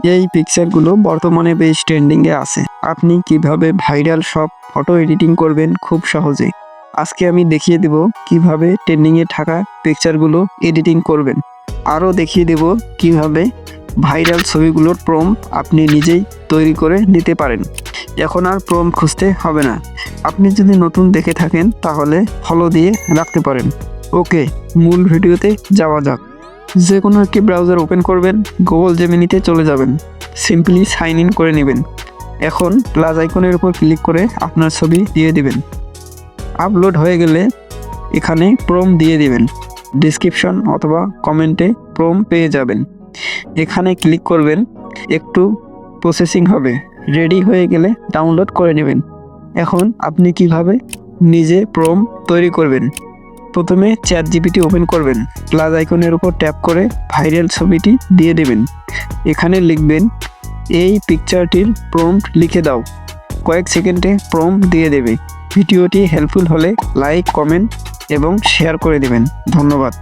এই পিকচারগুলো বর্তমানে বেশ ট্রেন্ডিংয়ে আছে। আপনি কিভাবে ভাইরাল সব ফটো এডিটিং করবেন খুব সহজে। আজকে আমি দেখিয়ে দেব কিভাবে ট্রেন্ডিংয়ে থাকা পিকচারগুলো এডিটিং করবেন। আরও দেখিয়ে দেব কিভাবে ভাইরাল ছবিগুলোর প্রম্পট আপনি নিজেই তৈরি করে নিতে পারেন। এখন আর প্রম্পট খুঁজতে হবে না। আপনি যদি নতুন দেখে থাকেন তাহলে ফলো দিয়ে রাখতে পারেন। ওকে, মূল ভিডিওতে যাওয়া যাক। যে কোনো একটি ব্রাউজার ওপেন করবেন, গুগল জেমিনিতে চলে যাবেন, সিম্পলি সাইন ইন করে নেবেন। এখন প্লাস আইকনের উপর ক্লিক করে আপনার ছবি দিয়ে দিবেন। আপলোড হয়ে গেলে এখানে প্রম্পট দিয়ে দিবেন। ডিসক্রিপশন অথবা কমেন্টে প্রম্পট পেয়ে যাবেন। এখানে ক্লিক করবেন, একটু প্রসেসিং হবে। রেডি হয়ে গেলে ডাউনলোড করে নেবেন। এখন আপনি কিভাবে নিজে প্রম্পট তৈরি করবেন। প্রথমে চ্যাটজিপিটি ওপেন করবেন, প্লাস আইকনের উপর ট্যাপ করে ভাইরাল ছবিটি দিয়ে দেবেন। এখানে লিখবেন, এই পিকচারটির প্রম্পট লিখে দাও। কয়েক সেকেন্ডে প্রম্পট দিয়ে দেবে। ভিডিওটি হেল্পফুল হলে লাইক, কমেন্ট এবং শেয়ার করে দেবেন। ধন্যবাদ।